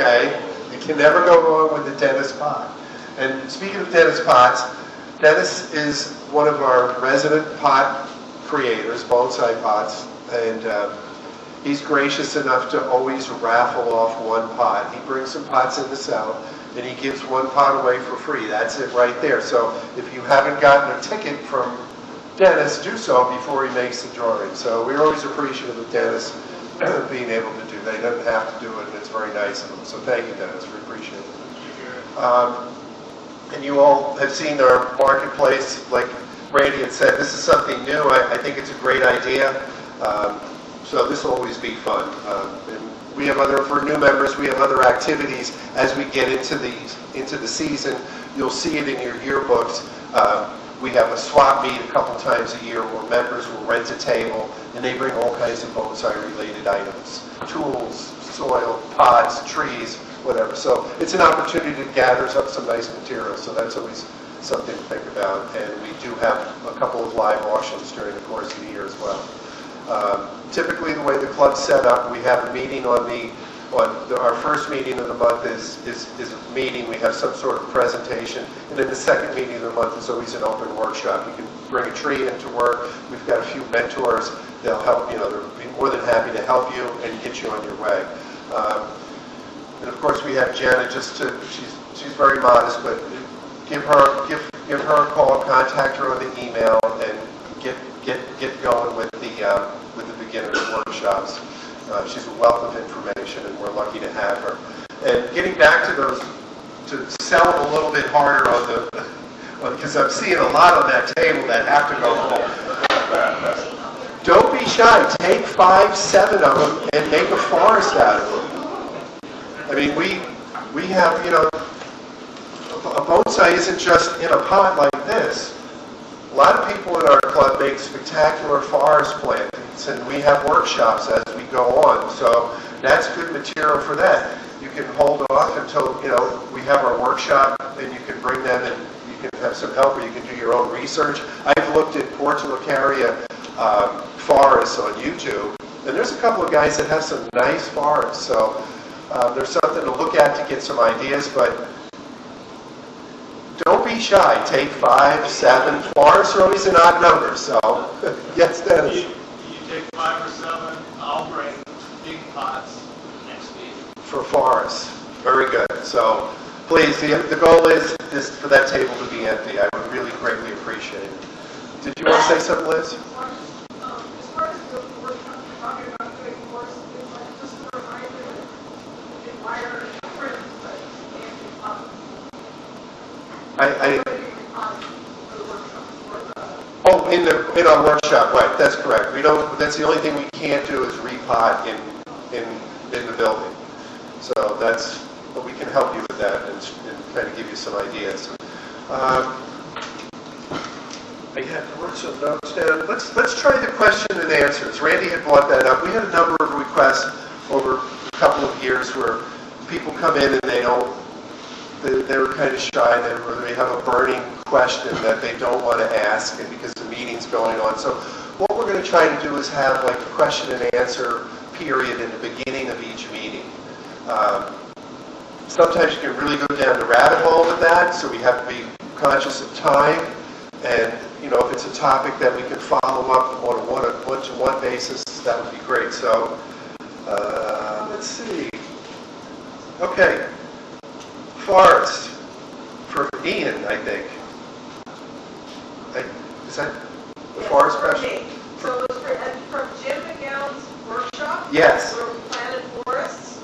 okay? You can never go wrong with the Dennis pot. And speaking of Dennis pots, Dennis is one of our resident pot creators, bonsai pots, and he's gracious enough to always raffle off one pot. He brings some pots in to sell, and he gives one pot away for free. That's it right there. So if you haven't gotten a ticket from Dennis, do so before he makes the drawing. So we're always appreciative of Dennis being able to do that. He doesn't have to do it, and it's very nice of him. So thank you, Dennis. We appreciate it. And you all have seen our marketplace, like Randy had said, this is something new. I think it's a great idea. So this will always be fun. And we have for new members, we have other activities as we get into the season. You'll see it in your yearbooks. We have a swap meet a couple times a year where members will rent a table and they bring all kinds of bonsai related items, tools, soil, pots, trees, whatever. So it's an opportunity to gather up some nice materials. So that's always something to think about. And we do have a couple of live auctions during the course of the year as well. Typically, the way the club's set up, we have a meeting our first meeting of the month is a meeting. We have some sort of presentation, and then the second meeting of the month is always an open workshop. You can bring a tree into work. We've got a few mentors. They'll help. They'll be more than happy to help you and get you on your way. And of course, we have Janet. She's very modest, but give her a call, contact her on the email, and get going with the beginners workshops. She's a wealth of information, and we're lucky to have her. And getting back to sell them a little bit harder because I'm seeing a lot on that table that have to go home. Don't be shy. Take 5, 7 of them and make a forest out of them. I mean, we have, a bonsai isn't just in a pot like this. A lot of people in our club make spectacular forest plantings, and we have workshops as we go on. So that's good material for that. You can hold off until, we have our workshop, and you can bring them and you can have some help, or you can do your own research. I've looked at Portuacaria forests on YouTube, and there's a couple of guys that have some nice forests. So there's something to look at to get some ideas, but don't be shy. Take 5, 7. Forests are always an odd number, so yes, Dennis. You take 5 or 7. I'll bring big pots next week. For forests. Very good. So please, the goal is for that table to be empty. I would really greatly appreciate it. Did you want to say something, Liz? As far as the workshop you're talking about doing courses, just a reminder that wire print, but can't be pots. In our workshop, right? That's correct. That's the only thing we can't do is repot in the building. So but we can help you with that and kind of give you some ideas. I wrote some notes down. Let's try the question and answers. Randy had brought that up. We had a number of requests over a couple of years where people come in and they're kind of shy, they have a burning question that they don't want to ask, and because the meeting's going on. So what we're going to try to do is have like a question and answer period in the beginning of each meeting. Sometimes you can really go down the rabbit hole with that, so we have to be conscious of time. And if it's a topic that we can follow up on a one-to-one basis, that would be great. So let's see. Okay. Forest for Ian, I think. Is that the forest question? So it was from Jim McGowan's workshop? Yes. Where we planted forests.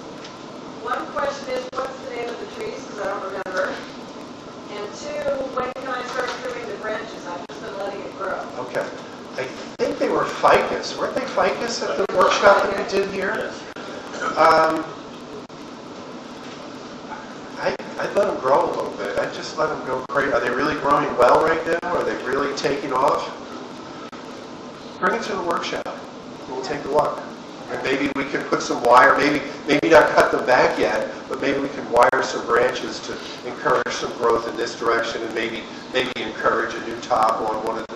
One question is, what's the name of the trees? Because I don't remember. And 2, when can I start trimming the branches? I've just been letting it grow. Okay. I think they were ficus. Weren't they ficus at the workshop that we did here? I'd let them grow a little bit. I'd just let them go crazy. Are they really growing well right now? Are they really taking off? Bring it to the workshop. We'll take a look. And maybe we can put some wire, maybe not cut them back yet, but maybe we can wire some branches to encourage some growth in this direction, and maybe encourage a new top on one of the,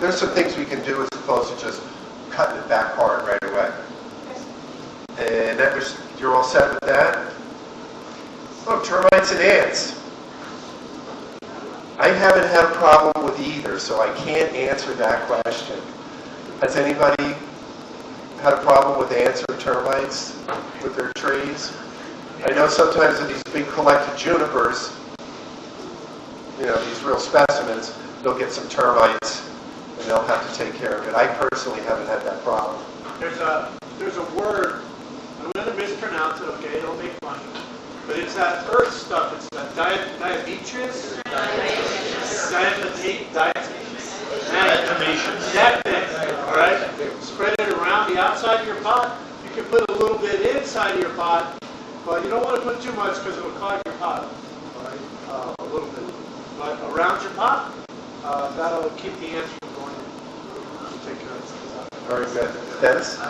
there's some things we can do as opposed to just cutting it back hard right away. And you're all set with that? Oh, termites and ants. I haven't had a problem with either, so I can't answer that question. Has anybody had a problem with ants or termites with their trees? I know sometimes with these big collected junipers, you know, these real specimens, they'll get some termites and they'll have to take care of it. I personally haven't had that problem. There's a word, I'm going to mispronounce it, okay, don't make fun. But it's that earth stuff, it's that diatomaceous? That thing, all right? Spread it around the outside of your pot. You can put a little bit inside of your pot, but you don't want to put too much because it will clog your pot, all right? A little bit. But around your pot, that'll keep the ants from going in. Take care of it. Very good. Dennis? I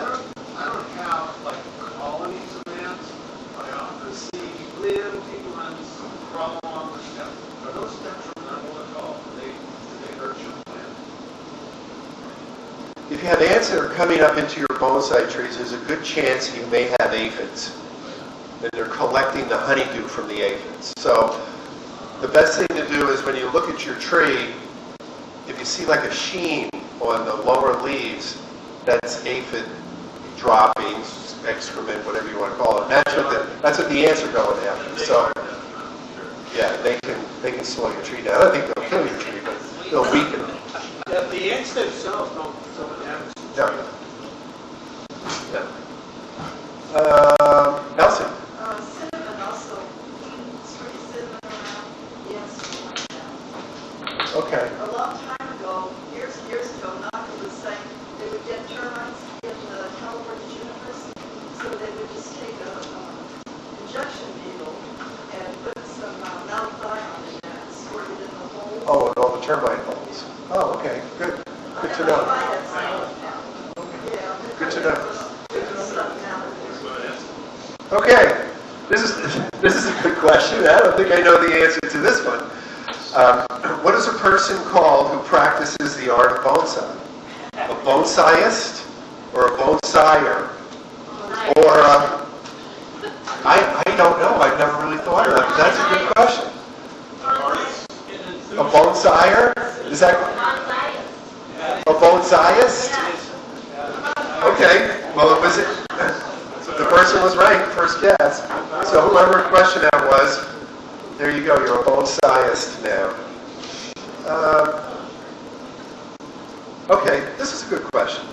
don't have like colonies of ants. I often see little people ants crawl along the stems. Are those stems detrimental at all? Do they hurt your plant? If you have ants that are coming up into your bonsai trees, there's a good chance you may have aphids. And they're collecting the honeydew from the aphids. So the best thing to do is when you look at your tree, if you see like a sheen on the lower leaves, that's aphid droppings, excrement, whatever you want to call it. That's what the ants are going after. So yeah, they can slow your tree down. I don't think they'll kill your tree, but they'll weaken it. Yeah, the ants themselves don't damage. No. Nelson? Cinnamon also, sweet cinnamon around, yes, like that. Okay. A long time ago, years ago, not the same, they would get termites in the California junipers, so they would just take a injection needle and put some malathion in that, squirt it in the hole. Oh, and all the termite holes. Oh, okay. Good. Good to know. Good to know. Okay. This is a good question. I don't think I know the answer to this one. What is a person called who practices the art of bonsai? A bonsaiist or a bonsaier? Or I don't know. I've never really thought of that. That's a good question. A bonsaier? Is that a bonsaiist? Okay. Well, the person was right. First guess. So whoever question that was, there you go. You're a bonsaiist now. Okay. This is a good question.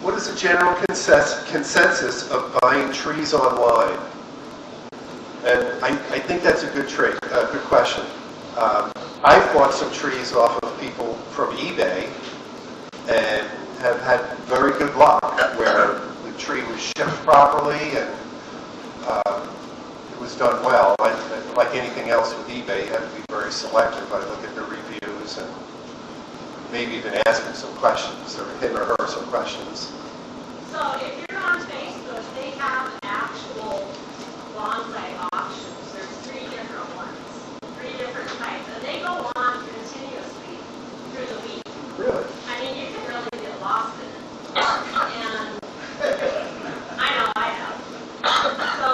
What is the general consensus of buying trees online? And I think that's a good question. I've bought some trees off of people from eBay and have had very good luck where the tree was shipped properly and it was done well. Like anything else with eBay, you have to be very selective. I look at the reviews and maybe even ask them some questions or him or her some questions. So if you're on Facebook, they have actual bonsai auctions. There's 3 different ones, 3 different types, and they go on continuously through the week. Really? I mean, you can really get lost in it. And I know I have. So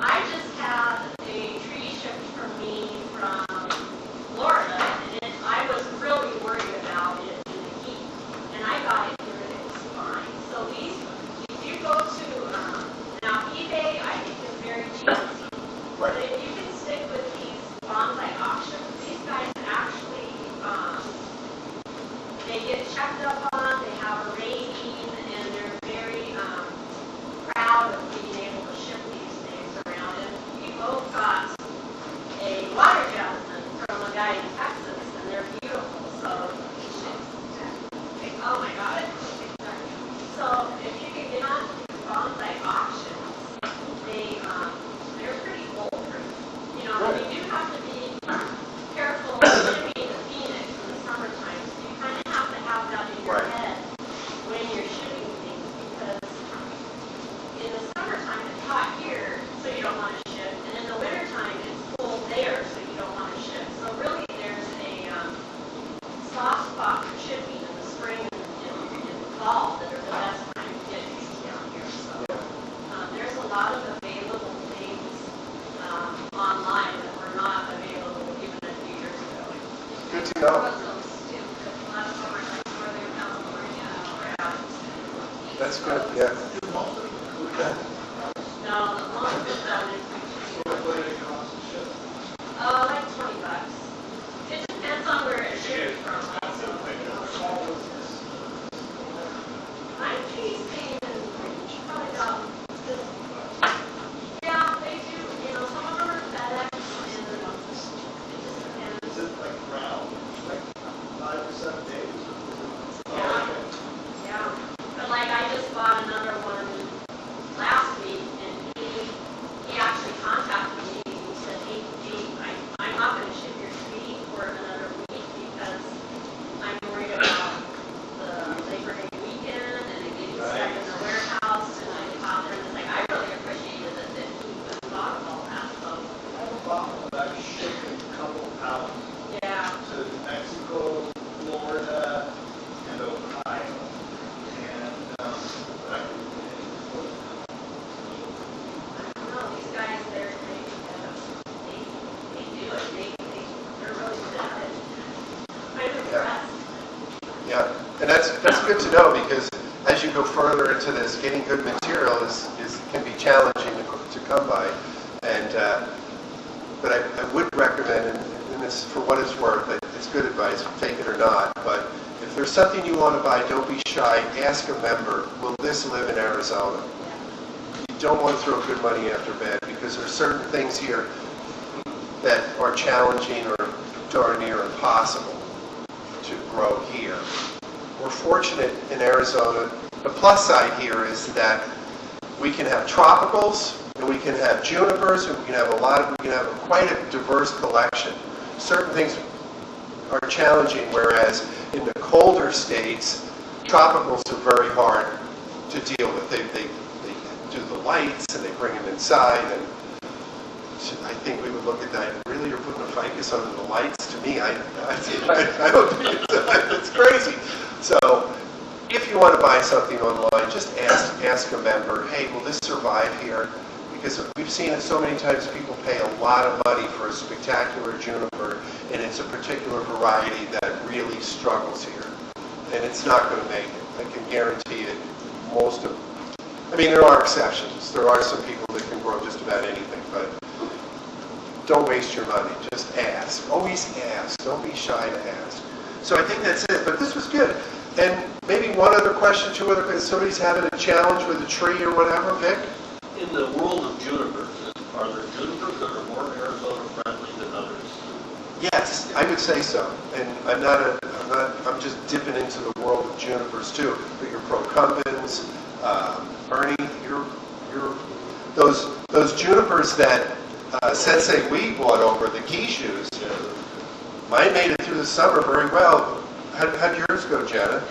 I just had a tree shipped from me from Florida, and I was really worried about it in the heat. And I got it here and it was fine. So if you go to, now eBay, I think is very cheap. But if you can stick with these bonsai auctions, these guys actually, they get checked up on, they have a rating, and they're very proud of being able to ship these things around. And we both got a water jasmine from a guy in Texas, and they're beautiful. So he ships. Oh my God. So if you can get onto these bonsai auctions, they're pretty foolproof. You know, and you do have to be careful shipping to Phoenix in the summertime. So you kind of have to have that in your head when you're shipping things, because in the summertime it's hot here, so you don't want to ship, and in the wintertime it's cold there, so you don't want to ship. So really there's a soft spot for shipping in the spring and fall that are the best time to get these down here. So there's a lot of available things know. That's good, yeah. No, the most of them is like $20. It depends on where it's shipped from. My trees came in probably about this. Yeah, they do. You know, some of them are FedEx, and it just depends. Is it like round, like 5 or 7 days? Yeah, yeah. But like I just bought another one last week, and he actually contacted me. He said, "Hey, I'm not going to ship your tree for another week because I'm worried about the Labor Day weekend and it getting stuck in the warehouse." And I talked to him and was like, "I really appreciated it that he thought of all that." So I have a bottle that I've shipped a couple of pounds yeah, to Mexico, Florida, and Ohio. And I can I don't know. These guys, they do it. They're really good at it. I'm impressed. Yeah, and that's good to know, because as you go further into this, getting good material can be challenging to come by. And but I would recommend, and this for what it's worth, it's good advice, take it or not. But if there's something you want to buy, don't be shy. Ask a member, will this live in Arizona? You don't want to throw good money after bad, because there's certain things here that are challenging or darn near impossible to grow here. We're fortunate in Arizona. The plus side here is that we can have tropicals, and we can have junipers, and we can have quite a diverse collection. Certain things are challenging, whereas in the colder states, tropicals are very hard to deal with. They do the lights, and they bring them inside, and I think we would look at that, really, you're putting a ficus under the lights? To me, I don't think it's crazy. So, if you want to buy something online, just ask a member, hey, will this survive here? Because we've seen it so many times, people pay a lot of money for a spectacular juniper, and it's a particular variety that really struggles here. And it's not going to make it. I can guarantee it. There are exceptions. There are some people that can grow just about anything, but don't waste your money. Just ask. Always ask. Don't be shy to ask. So I think that's it. But this was good. And maybe one other question, two other questions. Somebody's having a challenge with a tree or whatever, Vic? In the world of junipers, are there junipers that are more Arizona friendly than others? Yes, I would say so. And I'm just dipping into the world of junipers too. But your procumbens, Ernie, those junipers that Sensei Wee brought over, the Gishu's, mine made it through the summer very well. How'd yours go, Jenna?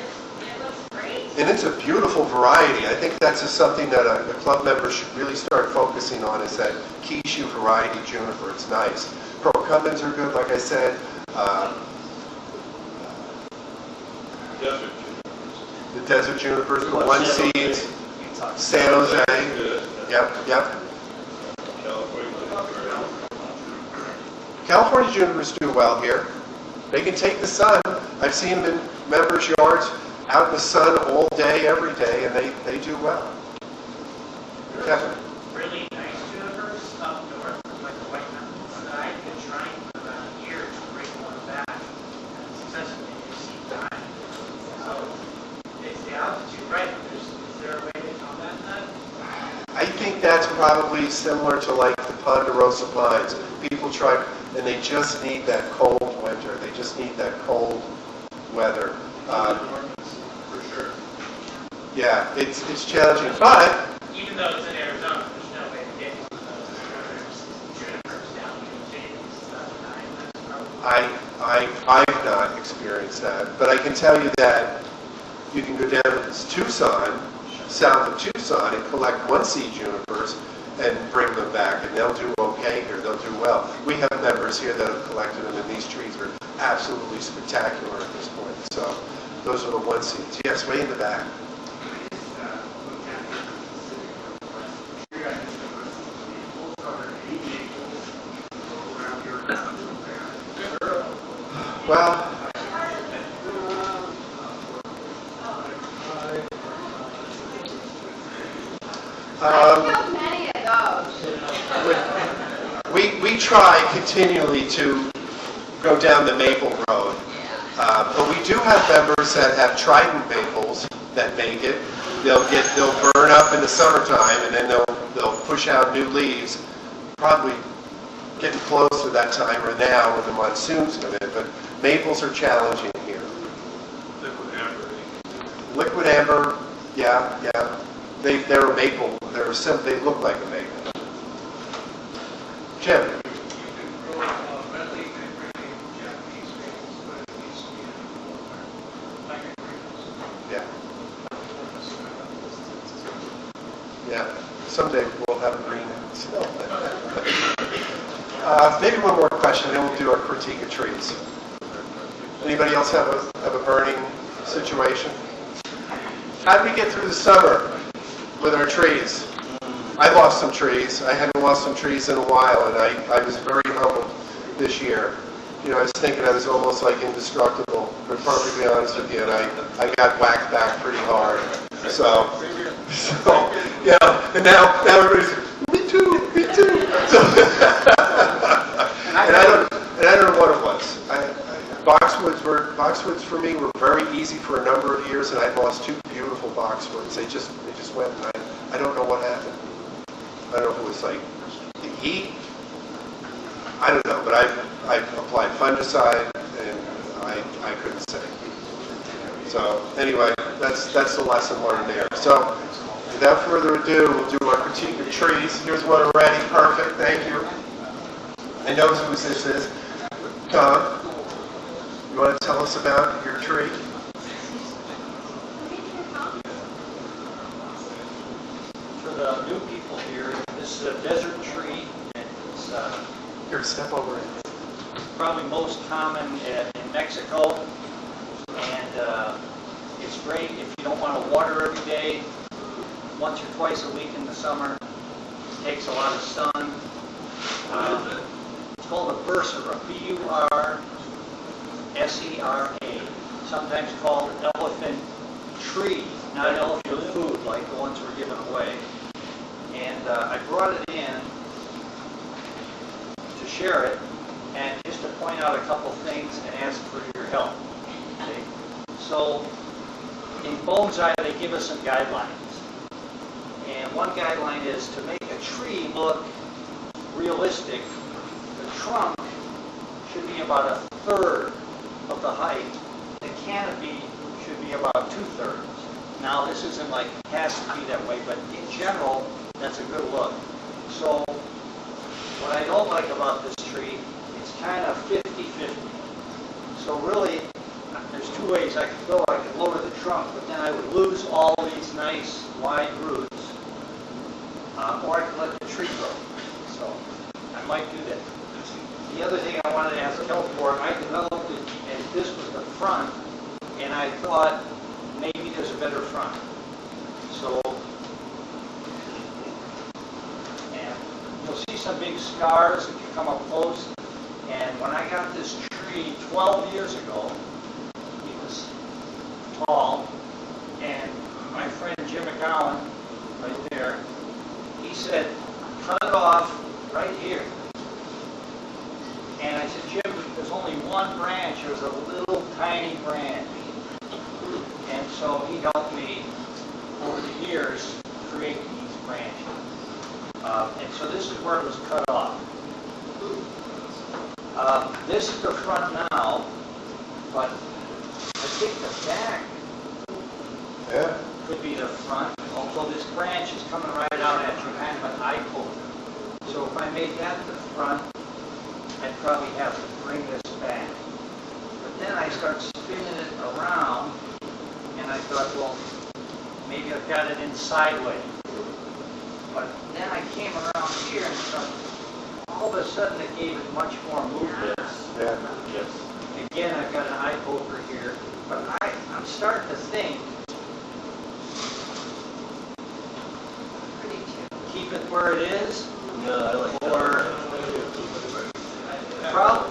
It looks great. And it's a beautiful variety. I think that's just something that a club member should really start focusing on, is that Kishu variety juniper. It's nice. Procumbens are good, like I said. Desert The desert junipers, the one seeds, San Jose. Yep. California junipers do well here. They can take the sun. I've seen them in members' yards out in the sun all day, every day, and they do well. Kevin. Really nice junipers up north, like the White Mountains, that I've been trying for about a year to bring one back and successfully received time. So, it's the altitude, right? Is there a way to combat that? I think that's probably similar to like the ponderosa pines. People try, and they just need that cold winter. They just need that cold weather. for sure. Yeah, it's challenging, but Even though it's in Arizona, there's no way to get one of those junipers down in the I've not experienced that. But I can tell you that you can go down to Tucson, south of Tucson, and collect one seed junipers and bring them back, and they'll do okay here. They'll do well. We have members here that have collected them, and these trees are absolutely spectacular at this point. So those are the one seeds. Yes, way in the back. Well, How many of those? We try continually to go down the maple road. But we do have members that have trident maples that make it. They'll burn up in the summertime, and then they'll push out new leaves. Probably getting close to that time or now when the monsoons come in. But maples are challenging here. Liquid amber. Liquid amber, yeah. They're a maple. They look like a maple. Jim. Yeah, someday we'll have a greenhouse. Maybe one more question, then we'll do our critique of trees. Anybody else have a burning situation? How did we get through the summer with our trees? I lost some trees. I hadn't lost some trees in a while, and I was very humbled this year. You know, I was thinking I was almost like indestructible, to be perfectly honest with you, and I got whacked back pretty hard. So yeah, and now everybody's, me too. So, and I don't know what it was. Boxwoods for me were very easy for a number of years, and I lost two beautiful boxwoods. They just went, and I don't know what happened. I don't know if it was like the heat. I don't know, but I applied fungicide, and I couldn't say. So anyway, that's the lesson learned there. So without further ado, we'll do our critique of trees. Here's one already. Perfect. Thank you. I know who this is. Don, you want to tell us about your tree? For the new people here, this is a desert tree. It's Here, step over it. probably most common in Mexico. And it's great if you don't want to water every day, once or twice a week in the summer. It takes a lot of sun. It's called a bursera, B-U-R-S-E-R-A. Sometimes called elephant tree, not elephant food like the ones we're giving away. And I brought it in to share it and just to point out a couple things and ask for your help. Okay? So in Bonsai, they give us some guidelines. And one guideline is to make a tree look realistic, the trunk should be about a third of the height. The canopy should be about 2/3. Now, this isn't like it has to be that way, but in general, that's a good look. So what I don't like about this tree, it's kind of 50-50. So really, there's two ways I could go. I could lower the trunk, but then I would lose all these nice wide roots. Or I could let the tree grow. So I might do that. The other thing I wanted to ask help for, I developed it as this was the front, and I thought maybe there's a better front. So, and you'll see some big scars if you come up close. And when I got this tree 12 years ago, he was tall, and my friend Jim McGowan, right there, he said, cut it off right here. And I said, Jim, there's only one branch. There's a little tiny branch. And so he helped me over the years create these branches. And so this is where it was cut off. This is the front now, but I think the back could be the front. Also, this branch is coming right out at you, kind of an eye poker. So if I made that the front, I'd probably have to bring this back. But then I start spinning it around, and I thought, well, maybe I've got it in sideways. But then I came around here and all of a sudden it gave it much more movement. Yeah. Yes. Again, I've got an eye poker here, but I'm starting to think, keep it where it is, or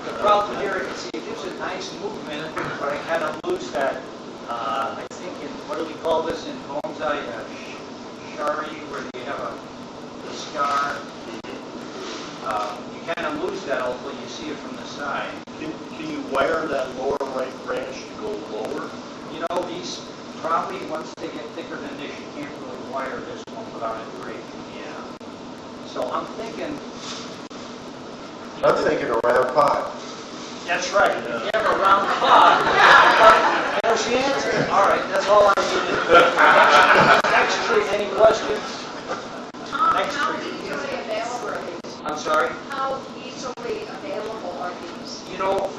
the problem here, you can see it gives it nice movement, but I kind of lose that, I think, what do we call this in bonsai? Shari where you have a scar. You kind of lose that hopefully you see it from the side. Can you wire that lower right branch to go lower? You know, these probably, once they get thicker than this, you can't really wire this one without it breaking. Yeah. So I'm thinking a round pot. that's right. If you have a round pot, there's the answer. All right, that's all I needed. Next tree, any questions? Tom, Next how tree. easily available are these? I'm sorry? How easily available are these? You know,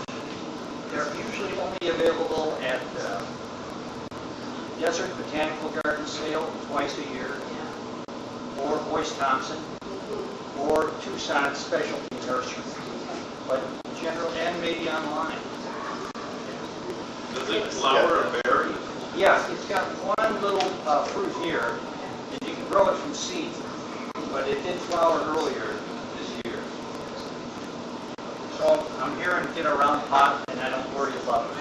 they're usually only available at Desert Botanical Garden sale twice a year, or Boyce Thompson, or Tucson Specialty Nursery. But in general, and maybe online. Does it flower or berry? Yeah, it's got one little fruit here, and you can grow it from seed, but it did flower earlier this year. So I'm hearing get a round pot, and I don't worry about it.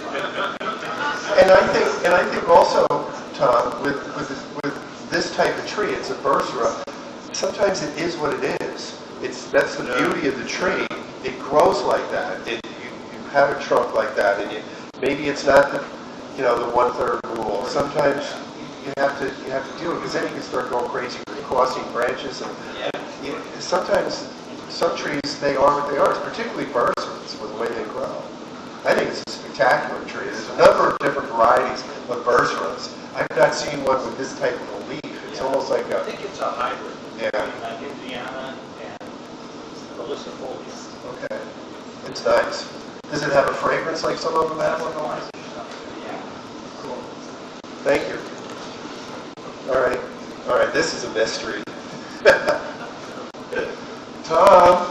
And I think also, Tom, with this type of tree, it's a bursera. Sometimes it is what it is. That's the beauty of the tree. It grows like that. You have a trunk like that, and maybe it's not the 1/3 rule. Sometimes you have to do it because then you can start going crazy with crossing branches, and sometimes some trees they are what they are. It's particularly bursaras with the way they grow. I think it's a spectacular tree. There's a number of different varieties of bursaras. I've not seen one with this type of a leaf. It's almost like I think it's a hybrid. Yeah. Indiana and Calicifolia. Okay. It's nice. Does it have a fragrance like some of them have? Yeah. Cool. Thank you. All right. All right. This is a mystery. Tom,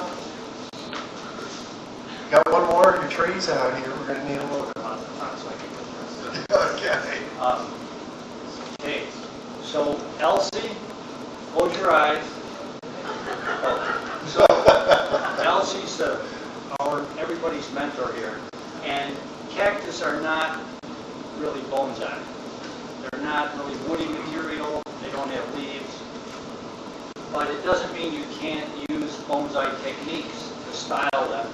got one more of your trees out here. We're going to need a little bit. Okay. Okay. So Elsie, close your eyes. So Elsie's everybody's mentor here, and cactus are not really bonsai. They're not really woody material. They don't have leaves. But it doesn't mean you can't use bonsai techniques to style them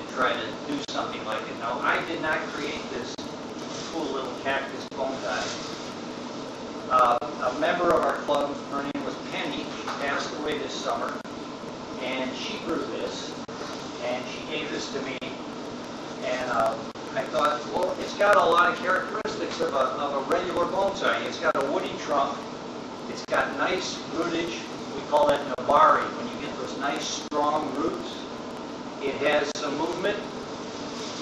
and try to do something like it. Now, I did not create this cool little cactus bonsai. A member of our club, her name was Penny, she passed away this summer, and she grew this, and she gave this to me, and I thought, well, it's got a lot of characteristics of a regular bonsai. It's got a woody trunk, it's got nice rootage, we call that nabari, when you get those nice strong roots. It has some movement,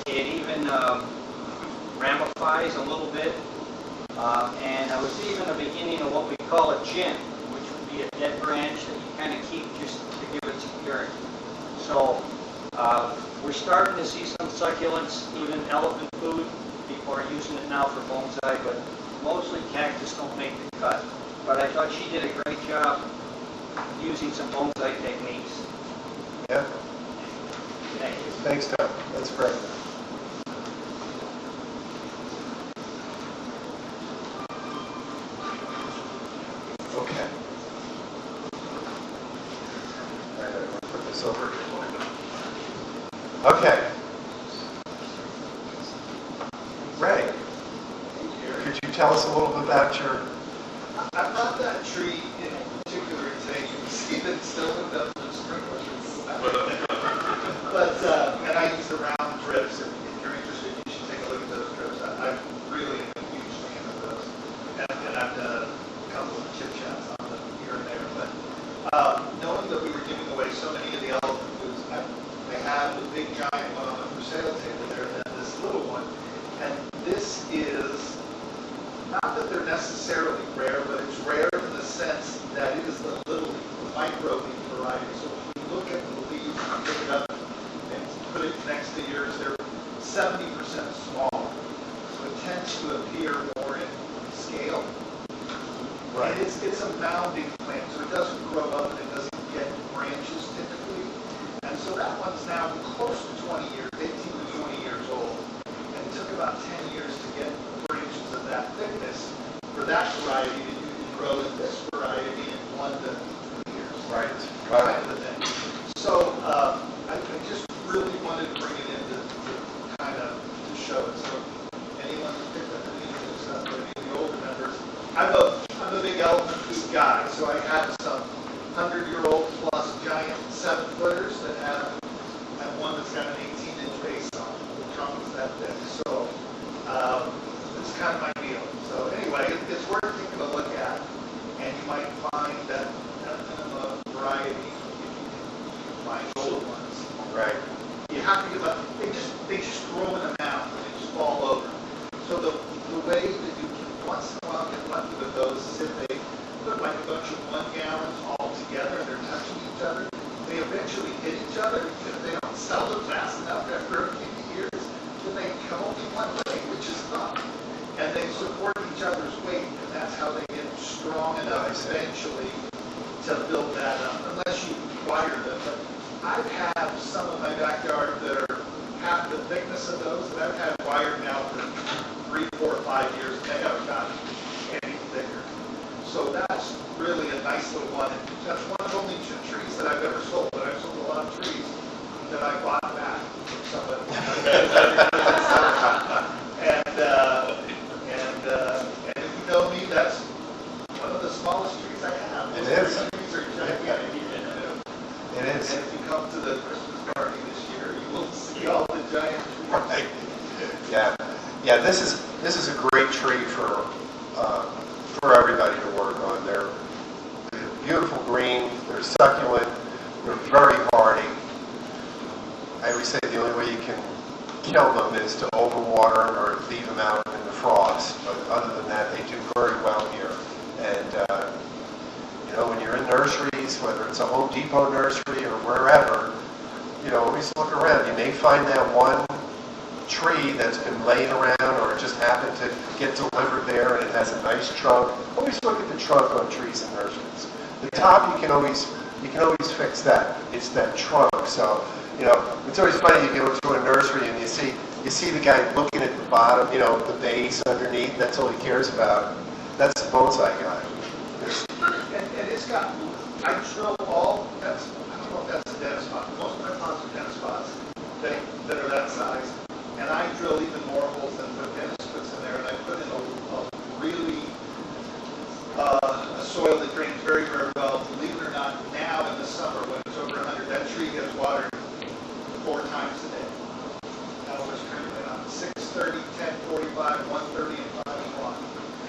it even ramifies a little bit. And I was even a beginning of what we call a gin, which would be a dead branch that you kind of keep just to give it some character. So we're starting to see some succulents, even elephant food. People are using it now for bonsai, but mostly cactus don't make the cut. But I thought she did a great job using some bonsai techniques. Yeah. Thank you. Thanks, Tom. That's great. Okay. All right, I'm going to put this over. Okay. Ray, could you tell us a little bit about your... I'm not that tree in particular today. You can see that it's still in the sprinklers. But, and I use the round drips. If you're interested, you should take a look at those drips. I really am a huge fan of those. And I've done a couple of chip chats on them here and there. But knowing that we were giving away so many of the elephant foods, I have the big giant one on the for sale table there and then this little one. And this is, not that they're necessarily rare, but it's rare in the sense that it is the little leaf, the micro leaf variety. So if you look at the leaf, pick it up and put it next to yours, they're 70% smaller. So it tends to appear more in scale. Right. And it's a mounding plant, so it doesn't grow up and it doesn't get branches typically. And so that one's now close to 20 years, 18 to 20 years old. And it took about 10 years to get branches of that thickness for that variety that you can grow in this variety in 1 1 to 3 years. Right. Kind of thing. So I just really wanted to bring it in to kind of to show it. So anyone who picked up any of this stuff, any of the older members, I'm a big elephant food guy, so I have some 100-year-old plus giant 7-footers that have one that's got an 18-inch base on it. The trunk is that big. So it's kind of my deal. So anyway, it's worth taking a look at, and you might find that minimum variety if you can find old ones. Right. You have to give up. They just throw in a mound and they just fall over. So the way that you can once in a while get lucky with those is if they put like a bunch of 1 gallons all together and they're touching each other, they eventually hit each other. If they don't sell them fast enough after a few years, then they come only one way, which is up. And they support each other's weight, and that's how they get strong enough eventually to build that up, unless you wire them. But I have some in my backyard that are half the thickness of those that I've had wired now for 3, 4, 5 years, and they haven't gotten any thicker. So that's really a nice little one. And that's one of only 2 trees that I've ever sold, but I've sold a lot of trees that I bought back from somebody. And if you know me, that's one of the smallest trees I have. It is. Trees are gigantic. It is. And if you come to the Christmas party this year, you will see all the giant trees. Right. Yeah. Yeah. This is a great tree for everybody to work on. They're beautiful green. They're succulent. They're very hardy. I always say the only way you can kill them is to overwater them or leave them out in the frost. But other than that, they do very well here. And when you're in nurseries, whether it's a Home Depot nursery or wherever, always look around. You may find that one tree that's been laying around or it just happened to get delivered there and it has a nice trunk. Always look at the trunk on trees in nurseries. The top you can always fix that. It's that trunk. So it's always funny. You go to a nursery and you see the guy looking at the bottom, the base underneath. That's all he cares about. That's the bonsai guy. And it's got, I drill all, I don't know if that's a dennis pot. Most of my pots are dennis pots that are that size. And I drill even more holes than what Dennis puts in there. And I put in a really, a soil that drains very, very well. Believe it or not, now in the summer when it's over 100, that tree gets watered 4 times a day. Now it's currently on 6:30, 10:45, 1:30, and 5 o'clock.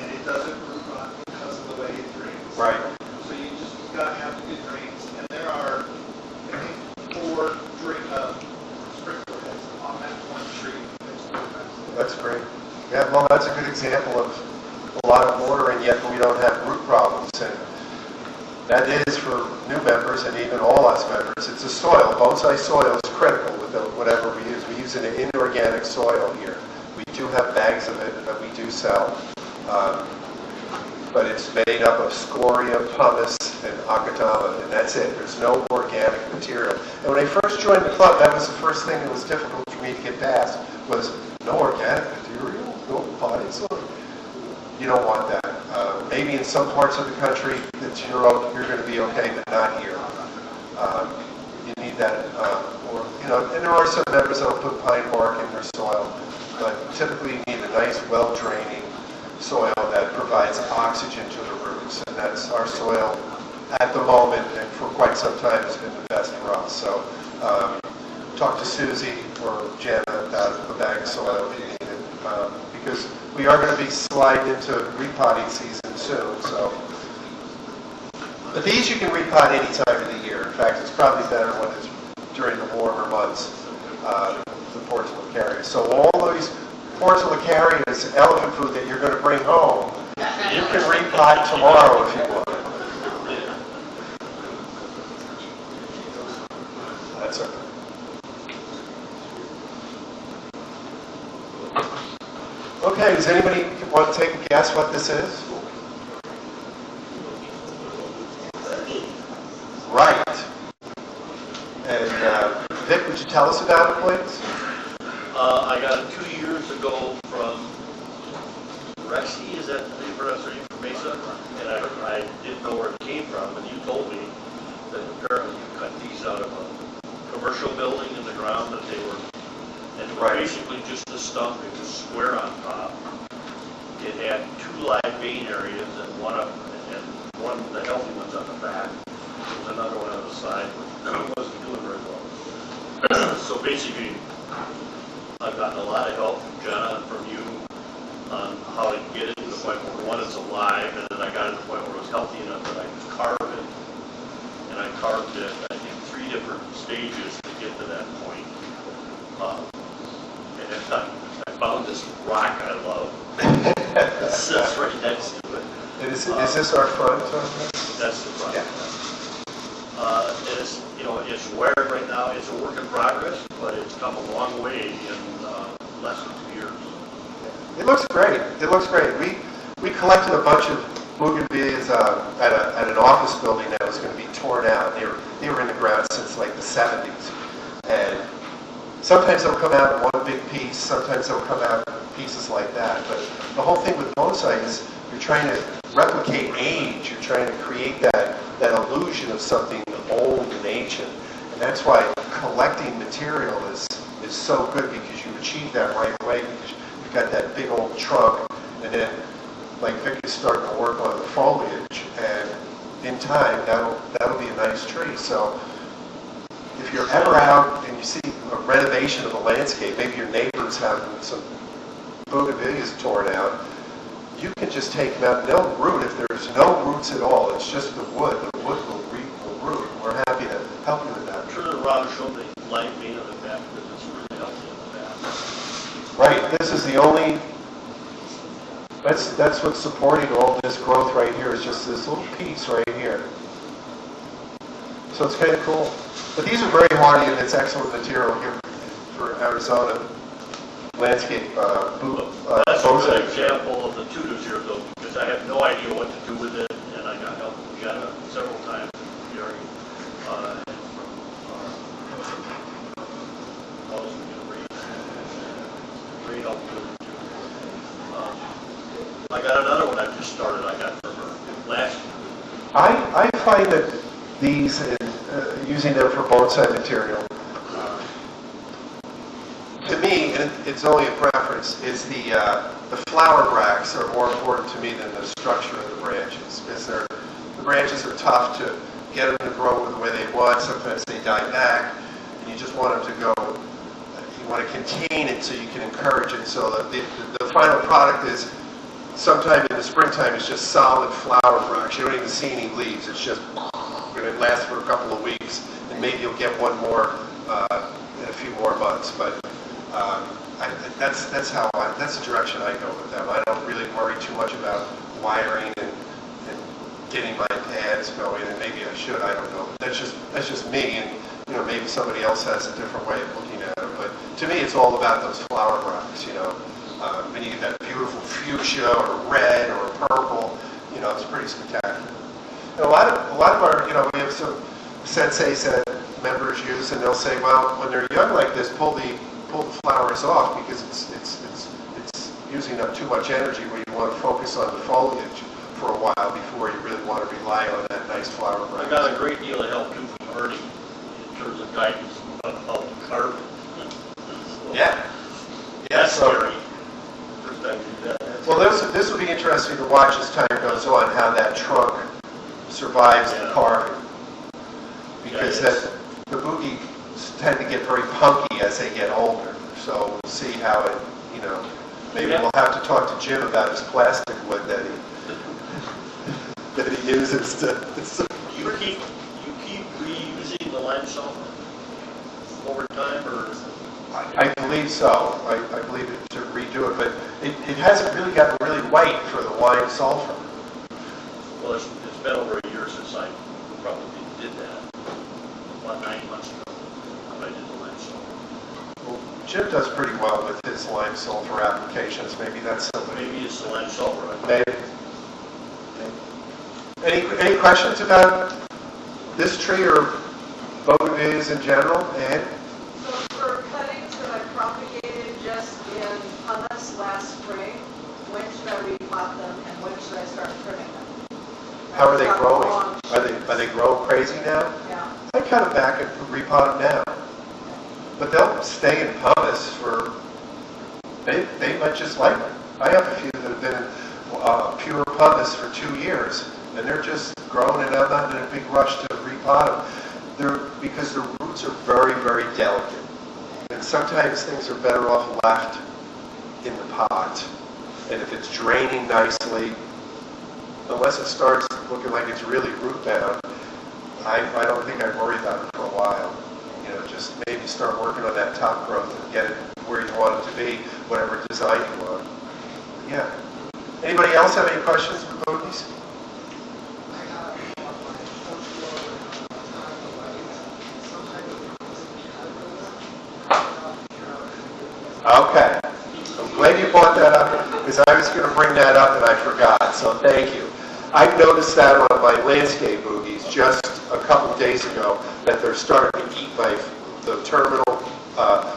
And it doesn't root rot because of the way it drains. Right. So you just got to have the good drains. And there are, I think, 4 sprinkler heads on that one tree. That's great. Yeah, well, that's a good example of a lot of water, and yet we don't have root problems. And that is for new members and even all us members. It's a soil. Bonsai soil is critical with whatever we use. We use an inorganic soil here. We do have bags of it that we do sell. But it's made up of scoria, pumice, and akatama, and that's it. There's no organic material. And when I first joined the club, that was the first thing that was difficult for me to get past, was no organic material, no potted soil. You don't want that. Maybe in some parts of the country that you're going to be okay, but not here. You need that, and there are some members that will put pine bark in their soil, but typically you need a nice, well-draining soil that provides oxygen to the roots, and that's our soil at the moment, and for quite some time has been the best for us. So talk to Susie or Jenna about the bag of soil if you need it, because we are going to be sliding into repotting season soon. So, but these you can repot any time of the year. In fact, it's probably better when it's during the warmer months, the portulacaria. So all these portulacarias, elephant food that you're going to bring home, you can repot tomorrow if you want. That's okay. Okay, does anybody want to take a guess what this is? Right. And Vic, would you tell us about it, please? I got it 2 years ago from Rexy, is that the name for us, or Mesa? And I I didn't know where it came from, and you told me that apparently you cut these out of a commercial building in the ground that they were, and it was Right. basically just a stump, it was square on top. It had 2 live vein areas and one of the healthy ones on the back. There was another one on the side, but it wasn't doing very well. So basically, I've gotten a lot of help from Jenna and from you on how to get it to the point where one is alive, and then I got it to the point where it was healthy enough that I could carve it. And I carved it, I think, 3 different stages to get to that point. And then I found this rock I love. It sits right next to it. And is this our front? That's the front. Yeah. It's, it's wired right now. It's a work in progress, but it's come a long way in less than 2 years. It looks great. It looks great. We collected a bunch of bougainvilleas at an office building that was going to be torn out. They were in the ground since like the 70s. And sometimes they'll come out in one big piece. Sometimes they'll come out in pieces like that. But the whole thing with bonsai is you're trying to replicate age. You're trying to create that illusion of something old and ancient. And that's why collecting material is so good, because you achieve that right away, because you've got that big old trunk, and then like Vic is starting to work on the foliage, and in time that'll be a nice tree. So if you're ever out and you see a renovation of a landscape, maybe your neighbor's having some bougainvilleas torn out, you can just take them out and they'll root. If there's no roots at all, it's just the wood will root. We're happy to help you with that. I'm sure that Rob showed the light vein on the back because it's really healthy on the back. Right, this is the only, that's what's supporting all this growth right here, is just this little piece right here. So it's kind of cool. But these are very hardy, and it's excellent material here for Arizona landscape That's a bonsai. good example of the tutors here, though, because I have no idea what to do with it, and I got help from Jenna several times, Gary, and from also great help with it, too. I got another one I just started, I got from her last year. I find that these, using them for bonsai material, to me, and it's only a preference, is the flower bracts are more important to me than the structure of the branches, because the branches are tough to get them to grow the way they want. Sometimes they die back, and you just want them to go, you want to contain it so you can encourage it. So the final product is, sometime in the springtime, it's just solid flower bracts. You don't even see any leaves. It's just going to last for a couple of weeks, and maybe you'll get one more in a few more months. But that's the direction I go with them. I don't really worry too much about wiring and getting my pads going, and maybe I should. I don't know. That's just me, and maybe somebody else has a different way of looking at it. But to me, it's all about those flower bracts. When you get that beautiful fuchsia or red or purple, it's pretty spectacular. And a lot of our, we have some senseis that members use, and they'll say, well, when they're young like this, pull the flowers off, because it's using up too much energy, where you want to focus on the foliage for a while before you really want to rely on that nice flower I bract. got a great deal of help too from Ernie in terms of guidance on how to carve it. Yeah. That's so, scary. First time I did that. well, this will be interesting to watch as time goes on, how that trunk survives the carving. Because the boogie tend to get very punky as they get older. So we'll see how it, maybe we'll have to talk to Jim about his plastic wood that he uses to. You keep reusing the limestone over time, or? I believe so. I believe it to redo it, but it hasn't really gotten really white for the lime sulfur. Well, it's been over a year since I probably did that. About 9 months ago, when I did the limestone. Well, Jim does pretty well with his lime sulfur applications. Maybe that's something. Maybe it's the lime sulfur. Maybe. Any questions about this tree or bougainvilleas in general, Ed? So for cuttings that I propagated just in pumice last spring, when should I repot them and when should I start pruning them? How are they growing? Are they growing crazy now? Yeah. I cut them back and repot them now. But they'll stay in pumice for, they might just like it. I have a few that have been in pure pumice for 2 years, and they're just growing, and I'm not in a big rush to repot them. Because the roots are very, very delicate. And sometimes things are better off left in the pot. And if it's draining nicely, unless it starts looking like it's really root bound, I don't think I'd worry about it for a while. You know, just maybe start working on that top growth and get it where you want it to be, whatever design you want. Yeah. Anybody else have any questions for bogies? Okay. I'm glad you brought that up, because I was going to bring that up and I forgot, so thank you. I've noticed that on my landscape boogies just a couple days ago, that they're starting to eat the terminal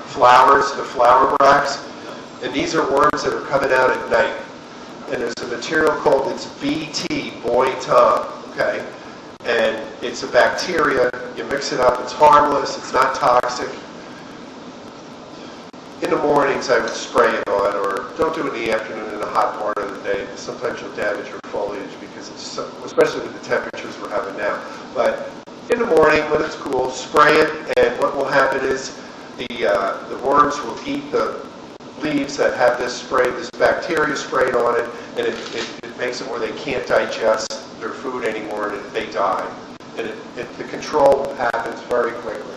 flowers, the flower bracts, and these are worms that are coming out at night. And there's a material called, it's BT, boy Tom, okay? And it's a bacteria, you mix it up, it's harmless, it's not toxic. In the mornings I would spray it on, or don't do it in the afternoon in the hot part of the day. Sometimes you'll damage your foliage because it's so, especially with the temperatures we're having now. But in the morning when it's cool, spray it, and what will happen is the worms will eat the leaves that have this bacteria sprayed on it, and it makes it where they can't digest their food anymore, and they die. And the control happens very quickly.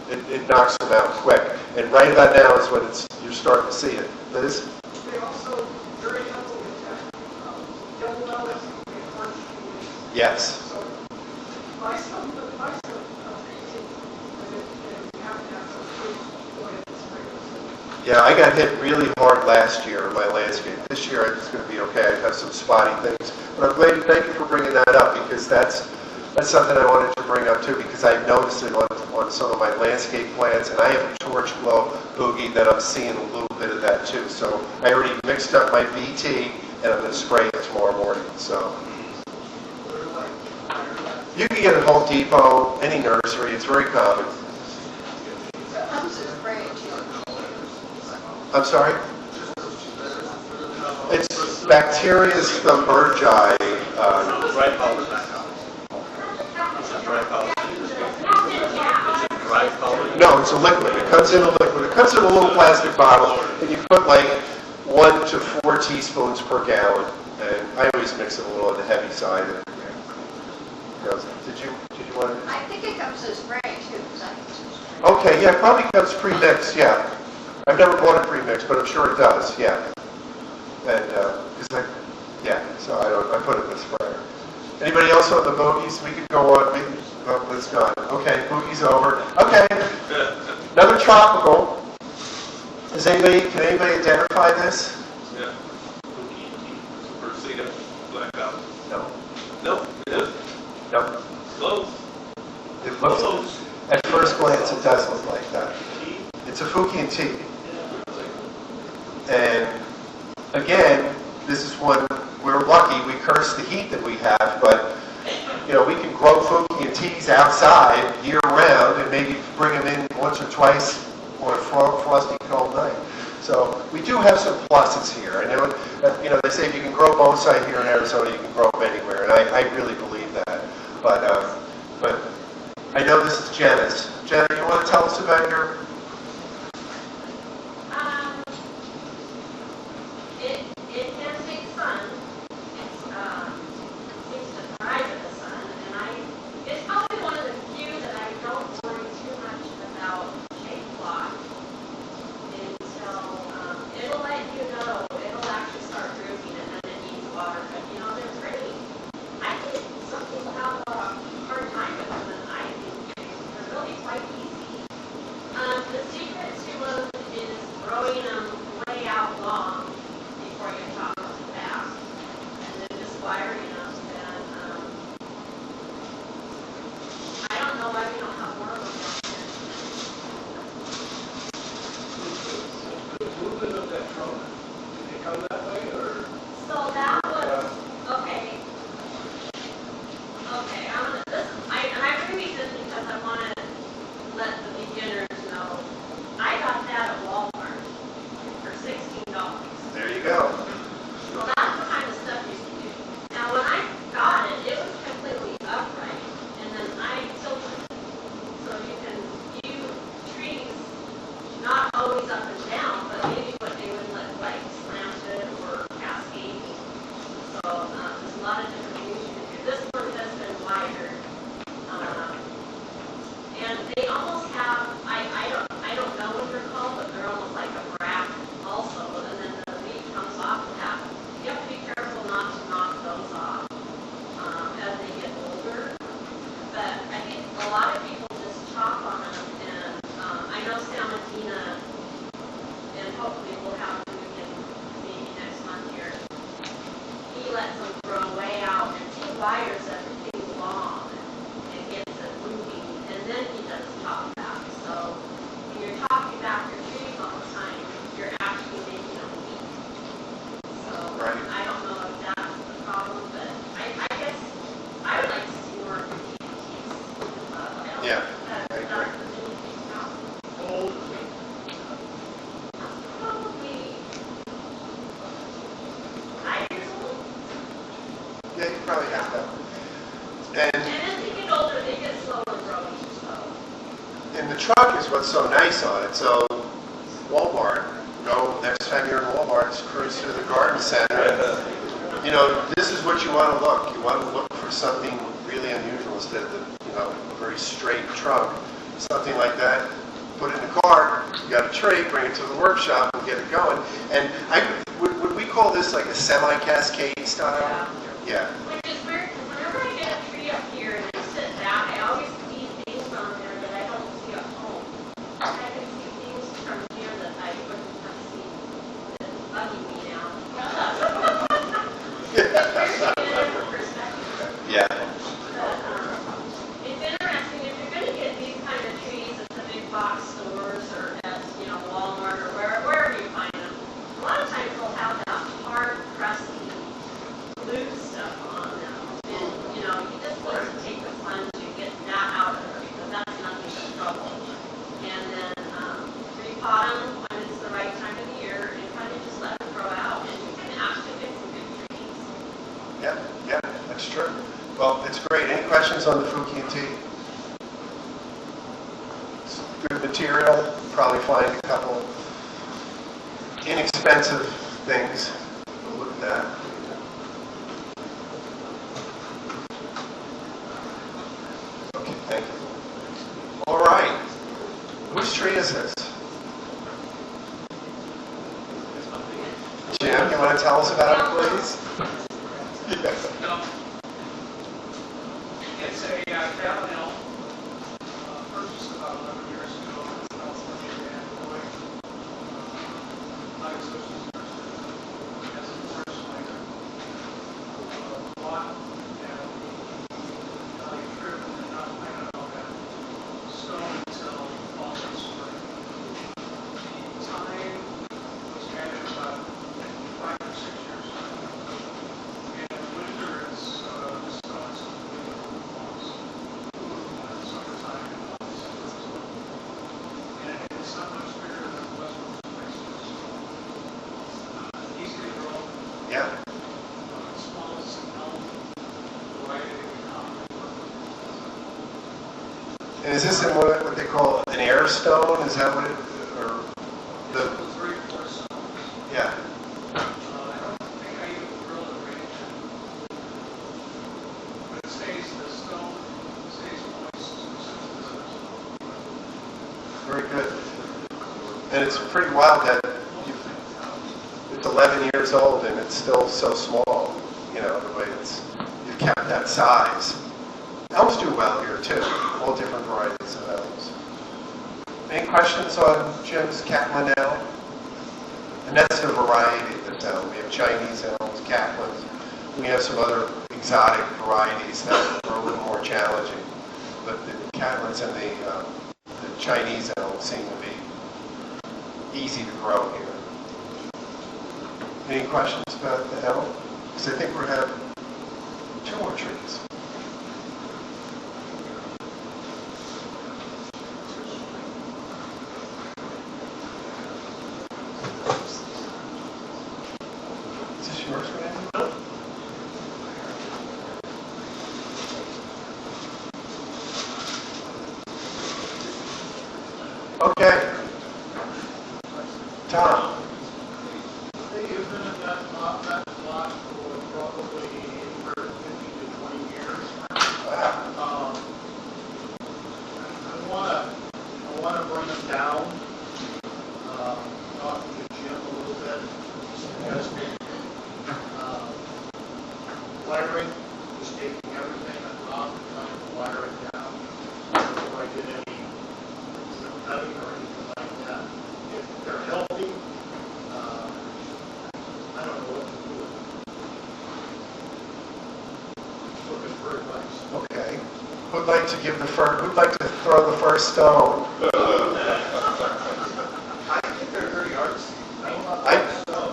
It knocks them out quick. And right about now is when you're starting to see it. Liz? They also very helpful with that. Yellow bellies and orange beans. Yes. So buy some painting, and you have to have some fruit. Go ahead and spray those. Yeah, I got hit really hard last year in my landscape. This year it's going to be okay. I have some spotty things. But I'm glad you, thank you for bringing that up, because that's something I wanted to bring up too, because I've noticed it on some of my landscape plants, and I have a torch glow boogie that I'm seeing a little bit of that too. So I already mixed up my BT, and I'm going to spray it tomorrow morning. So you can get it at Home Depot, any nursery. It's very common. I'm sorry? It's Bacteria's Thumbergi. Dry powder. Dry powder. Dry powder. No, it's a liquid. It comes in a liquid. It comes in a little plastic bottle, and you put like 1 to 4 teaspoons per gallon. And I always mix it a little on the heavy side. Did you want to? I think it comes as spray too. Okay, yeah, it probably comes pre-mixed, yeah. I've never bought it pre-mixed, but I'm sure it does, yeah. And, so I put it in the sprayer. Anybody else on the bogies? We could go on, it's gone. Okay, bogies over. Okay, another tropical. Can anybody identify this? Yeah. Persida blackout. No. No, it is. No. Close. It looks, at first glance, it does look like that. It's a Fukian tea. And again, this is one, we're lucky, we curse the heat that we have, but you know, we can grow Fukian teas outside year round and maybe bring them in once or twice on a frosty cold night. So we do have some pluses here. I know, they say if you can grow bonsai here in Arizona, you can grow them anywhere, and I really believe that. But I know this is Janice. Jenna, you want to tell us about your? It can take sun. It seems to thrive in the sun, and it's probably one of the few that I don't worry too much about shade block until it'll let you know, it'll actually start drooping and then it needs water. But they're pretty. I think some people have a hard time with them, and I think they're really quite easy. The secret to them is growing them way out long before you chop them fast, and then just wiring them. And I don't know why we don't have more of them down here. The movement of that trunk, did they come that way, or? So that was, okay. let the beginners know, I got that at Walmart for $16. There you go. So that's the kind of stuff you can do. Now, when I got it, it was completely upright, and then I tilted it. So you can view trees, not always up and down, but maybe what they would look like slanted or cascading. So there's a lot of different things you can do. This one has been wired. And they almost have, I don't know what they're called, but they're almost like a bracket also, and then the leaf comes off of that. You have to be careful not to knock those off as they get older. But I think a lot of people just chop on them, and I know Sam Medina, and hopefully we'll have him again maybe next month here. He lets them grow way out, and he wires everything long and gets it moving, and then he does top back. So when you're topping back your trees all the time, you're actually making them weak. So Right. I don't know if that's the problem, but I guess I would like to see more communities. Yeah, I agree. Old, Probably 5 years old. Yeah, you probably have that. And And as they get older, they get slower growing, so. And the truck is what's so nice on it. So Walmart, go next time you're in Walmart, just cruise through the garden center. You know, this is what you want to look. You want to look for something really unusual instead of a very straight trunk. Something like that. Put it in the car. You got a tree. Bring it to the workshop and get it going. And would we call this like a semi-cascade style? Yeah. Which is weird, because whenever I get a tree up here and I sit back, I always see things on there that I don't see at home. I can see things from here that I wouldn't have seen that bugging me now. It's weird to get a different perspective. Yeah. But it's interesting, if you're going to get these kind of trees at the big box stores or at, Walmart or wherever you find them, a lot of times they'll have that hard, crusty glue stuff on them. And, you just need to take the plunge and get that out of there because that's nothing but trouble. And then repot them when it's the right time of the year and kind of just let them grow out. And you can actually get some good trees. Yeah, that's true. Well, it's great. Any questions on the Fuki and tea? It's good material. Probably find a couple inexpensive things. We'll look at that. Okay, thank you. All right. Which tree is this? Jim, you want to tell us about it, please? Yes. no. It's a cabin elm, purchased about 11 years ago. California and Boy. My associate's nurse as a first later. Bought and driven and not planted on that stone until fall and spring. The time was measured about 5 or 6 years ago. And winter is the stones completely falls. Summertime it falls. And it's not much bigger than the Westwood places. Easy to grow. Yeah. Smallest elm variety we have. And is this in what they call an air stone? Is that what it, or the, 3-4 stones. yeah. I don't think I even drilled a range. But it stays, the stone stays moist. Very good. And it's pretty wild that it's 11 years old and it's still so small, the way you've kept that size. Elms do well here too, all different varieties of elms. Any questions on Jim's Catlin elm? And that's the variety that's elm. We have Chinese elms, Catlins. We have some other exotic varieties that are a little more challenging. But the Catlins and the Chinese elms seem to be easy to grow here. Any questions about the elm? Because I think we have 2 more trees. Okay. Tom? They have been in that lot for probably anywhere 50 to 20 years. Wow. I wanna bring them down. Talk to Jim a little bit. Suggesting, wiring, just taking everything off and trying to wire it down. Before I did any cutting or anything like that. If they're healthy, I don't know what to do with them. Looking for advice. Okay. Who'd like to who'd like to throw the first stone? I think they're very artsy. I don't know.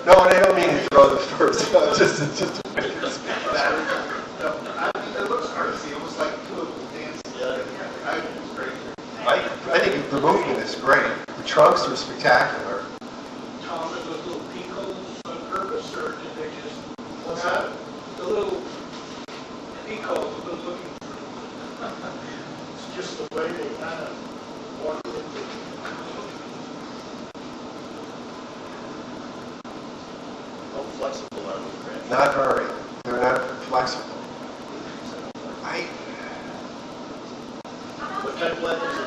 No, and I don't mean to throw the first stone, just a bit. I mean, it looks artsy, almost like two of them dancing. I think it's great. I think the movement is great. The trunks are spectacular. Tom, are those little picos on purpose, or did they just, what's that? The little picos, those looking it's just the way they kind of walk into How flexible are those branches? Not very. They're not flexible. What kind of blend is it?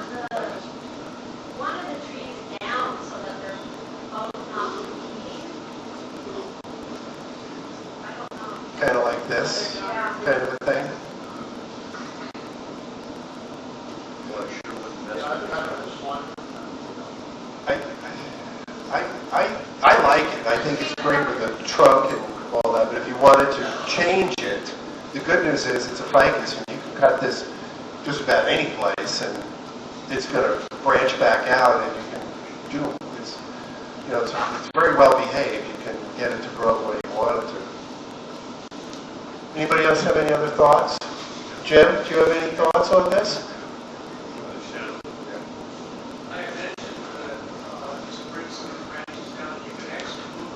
One of the trees down so that they're both not competing. I don't know. Kind of like this, Yeah. kind of a thing. Well, I sure wouldn't mess Yeah, I with kind it. of just want, I like it. I think it's great with the trunk and all that, but if you wanted to change it, the good news is it's a ficus, and you can cut this just about any place, and it's going to branch back out, and you can do it's, you know, it's very well behaved. You can get it to grow the way you want it to. Anybody else have any other thoughts? Jim, do you have any thoughts on this? I had mentioned that just bring some of the branches down, you can actually move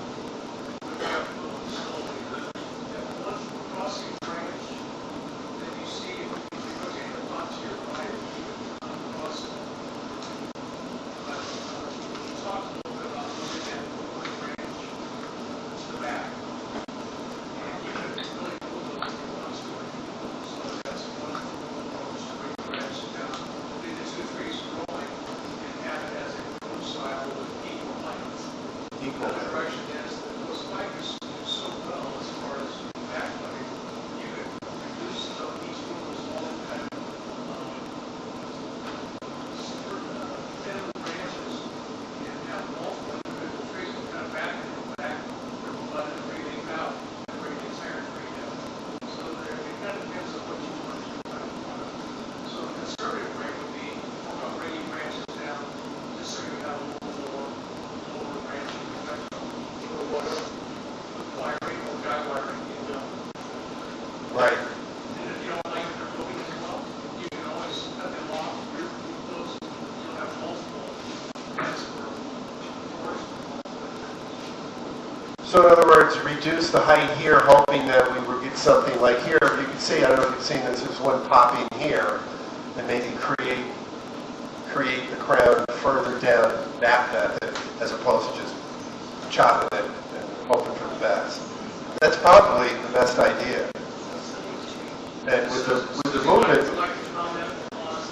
it up a little slowly. That one crossing branch that you see, if you're looking onto your right, you can cross it. But talk a little bit about moving that one branch to the back. And you can really move it if you want to. So that's one approach to bring the branches down. Do the 2 trees growing and have it as a profile with equal heights. Equal. The direction is that those ficus do so well as far as backlighting. You could reduce each one of those long kind of super thin branches and have multiple individual trees that kind of back and go back, but then breathing out and bring the entire tree down. So there, it kind of depends on what you want to do. So a conservative rate would be bringing branches down, just so you have a little more lower branching effect. Or whatever, wiring or guy wiring, you know. Right. And if you don't like their moving as well, you can always cut them off, those, you'll have multiple branches for forest. So in other words, reduce the height here, hoping that we would get something like here. You can see, I don't know if you've seen this, there's one popping here, and maybe create the crown further down that method, as opposed to just chopping it and hoping for the best. That's probably the best idea. And with the movement, Would like to comment on,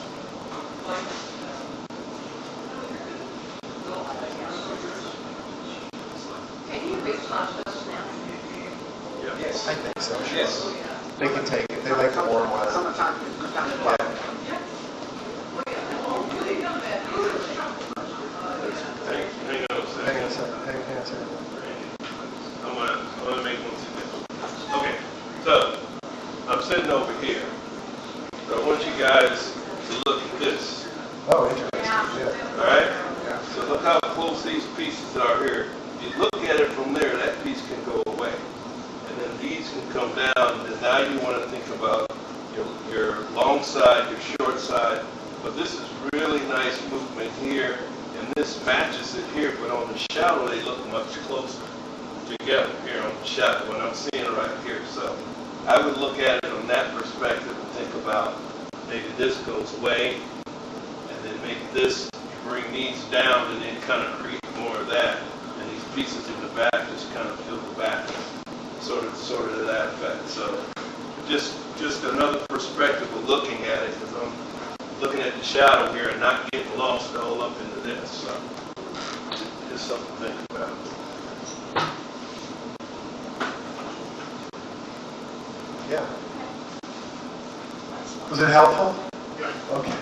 Can you repot those now? I think so, sure. They can take it, they like the warm weather. Summertime, Yeah. Hang on a second. Hang on a second, hang on a second. I want to make one suggestion. Okay, so I'm sitting over here. So I want you guys to look at this. Oh, interesting, yeah. All right? So look how close these pieces are here. If you look at it from there, that piece can go away. And then these can come down, and now you want to think about your long side, your short side. But this is really nice movement here, and this matches it here, but on the shadow, they look much closer together here on the shadow, when I'm seeing it right here. So I would look at it from that perspective and think about maybe this goes away, and then maybe this, you bring these down and then kind of create more of that. And these pieces in the back just kind of fill the back, sort of to that effect. So just another perspective of looking at it, because I'm looking at the shadow here and not getting lost all up into this. So just something to think about. Yeah. Was it helpful? Yeah. Okay.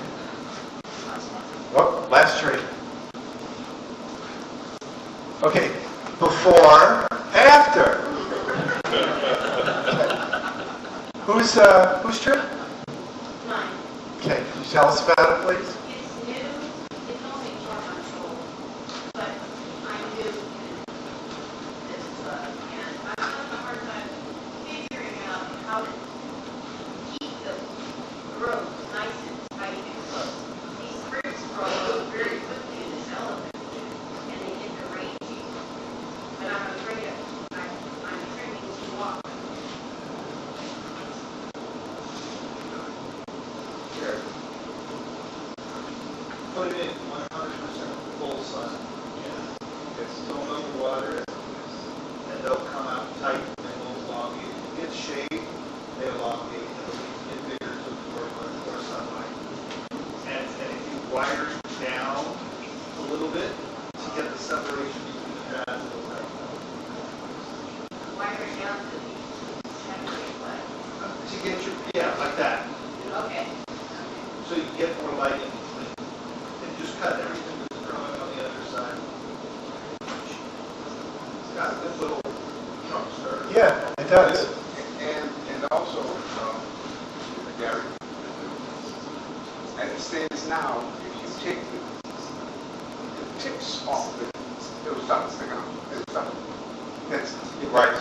Oh, last tree. Okay, before, after. Whose tree? Mine. Okay, can you tell us about it, please? It's new, it's only 4 months old, but I'm new in this, and I'm having a hard time figuring out how to keep the growth nice and tight and close. These sprigs grow very quickly in this element, and they get the range. But I'm afraid I'm trimming too long. Put it in 100% full sun. It's thrown underwater, and they'll come out tight and they'll elongate. If you get shade, they elongate, and they'll get bigger to more sunlight. And if you wire it down a little bit to get the separation between the pads, it'll tighten Wire it down to the separate way. up. To get your, yeah, like that. Okay. So you get more light in between. And just cut everything that's growing on the other side. It's got a good little trunk starter. Yeah, it does. And also, Gary, as it stands now, if you take the tips off, it'll start sticking out. It'll start. That's Right.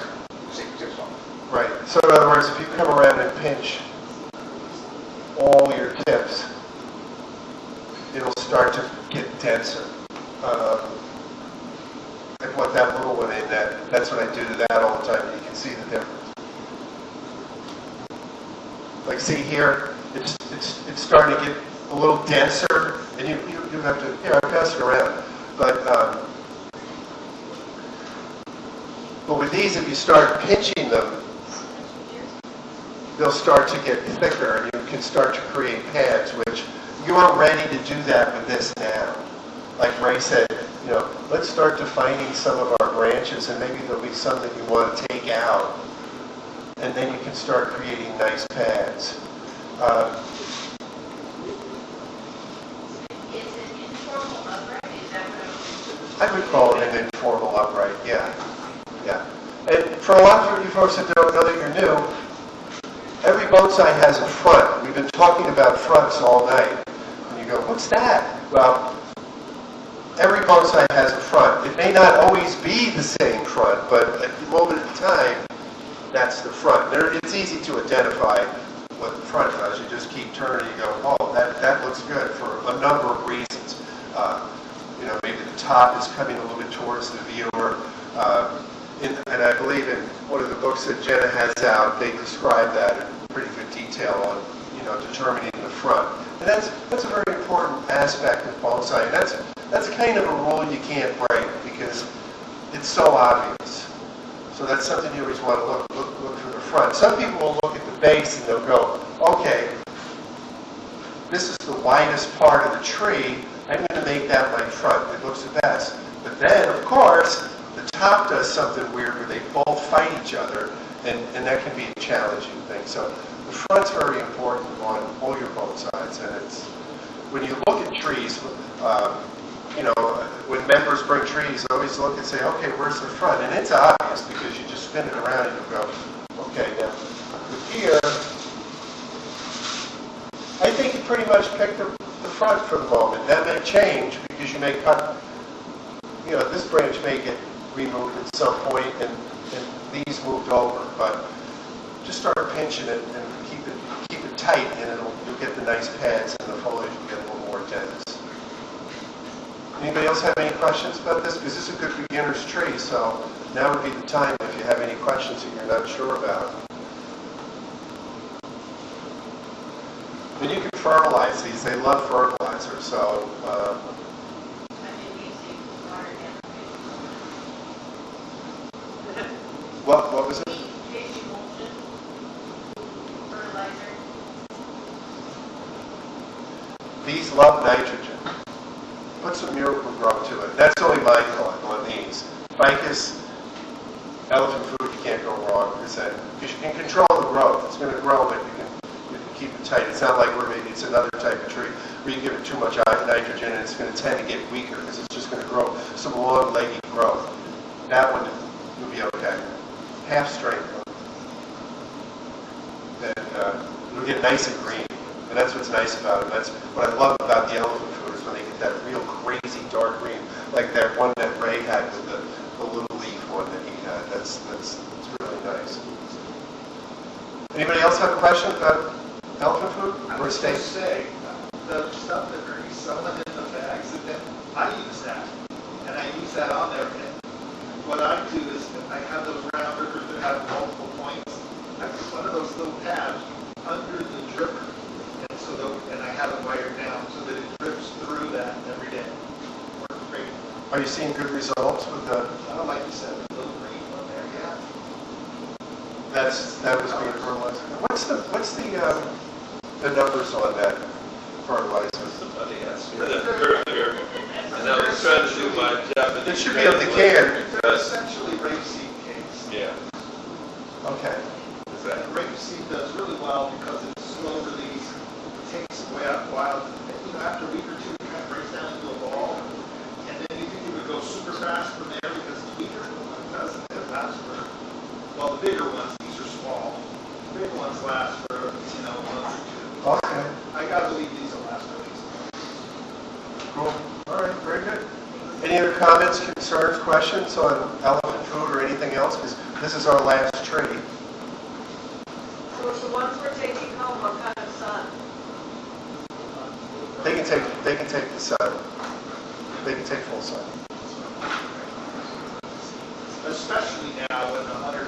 take the tips off. Right. So in other words, if you come around and pinch all your tips, it'll start to get denser. I put that little one in that. That's what I do to that all the time. You can see the difference. Like see here, it's starting to get a little denser, and you have to, I pass it around. But with these, if you start pinching them, they'll start to get thicker, and you can start to create pads, which you aren't ready to do that with this now. Like Ray said, let's start defining some of our branches, and maybe there'll be some that you want to take out, and then you can start creating nice pads. Is it informal upright? Is that what I would call it an informal upright, yeah. And for a lot of you folks that don't know that you're new, every bonsai has a front. We've been talking about fronts all night. And you go, what's that? Well, every bonsai has a front. It may not always be the same front, but at the moment in time, that's the front. It's easy to identify what the front does. You just keep turning and you go, oh, that looks good for a number of reasons. Maybe the top is coming a little bit towards the viewer. And I believe in one of the books that Jenna has out, they describe that in pretty good detail on, determining the front. And that's a very important aspect of bonsai. And that's kind of a rule you can't break because it's so obvious. So that's something you always want to look for the front. Some people will look at the base and they'll go, okay, this is the widest part of the tree. I'm going to make that my front. It looks the best. But then, of course, the top does something weird where they both fight each other, and that can be a challenging thing. So the front's very important on all your bonsais, and it's when you look at trees, when members bring trees, they always look and say, okay, where's the front? And it's obvious because you just spin it around and you go, okay, now with here, I think you pretty much picked the front for the moment. That may change because you may cut, this branch may get removed at some point and these moved over, but just start pinching it and keep it tight, and you'll get the nice pads and the foliage will get a little more dense. Anybody else have any questions about this? Because this is a good beginner's tree, so now would be the time if you have any questions that you're not sure about. And you can fertilize these. They love fertilizer, so These love nitrogen. Put some miracle grow to it. That's only my thought on these. Ficus, elephant food, you can't go wrong because you can control the growth. It's going to grow, but you can keep it tight. It's not like it's another type of tree where you give it too much nitrogen and it's going to tend to get weaker because it's just going to grow some long, leggy growth. That one will be okay. Half strength. And it'll get nice and green. And that's what's nice about it. That's what I love about the elephant food is when they get that real crazy dark green, like that one that Ray had with the little leaf one that he had. That's really nice. Anybody else have a question about elephant food or steak? Say, the stuff that Ernie's selling in the bags, I use that. And I use that on there. And what I do is I have those round drippers that have multiple points. I put one of those little tabs under the dripper. And I have it wired down so that it drips through that every day. Works great. Are you seeing good results with the? Like you said, the little green one there, yeah. That was being fertilized. What's the numbers on that fertilizer? Somebody asked me that earlier, and I was trying to do my job. It should be on the can. They're essentially rapeseed cakes. Yeah. Okay. And rapeseed does really well because it's slow release. It takes a while. After a week or two, it kind of breaks down into a ball. And then you think it would go super fast from there because it's weaker. It doesn't. It lasts for, well, the bigger ones, these are small. The big ones last for, a month or two. Okay. I gotta believe these will last at least. Cool. All right. Very good. Any other comments, concerns, questions on elephant food or anything else? Because this is our last tree. So it's the ones we're taking home, what kind of sun? They can take the sun. They can take full sun. Especially now when the 100,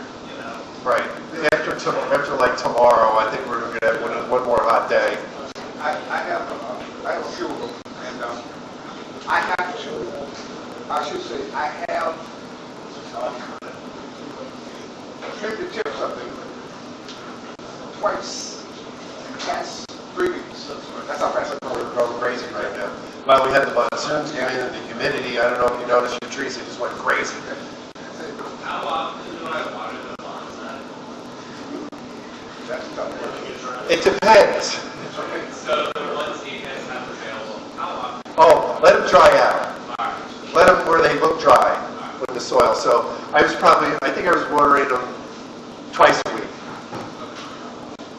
Right. After like tomorrow, I think we're going to have one more hot day. I have a few of them, and I have trimmed the tips of them twice in the past 3 weeks. That's how fast I We're growing crazy right now. Well, we had the monsoons come in and the humidity. I don't know if you noticed your trees, they just went crazy. How often do I water the bonsai? That's tough. It depends. So the ones that you guys have available, how often? Oh, let them dry out. Let them where they look dry with the soil. So I think I was watering them twice a week.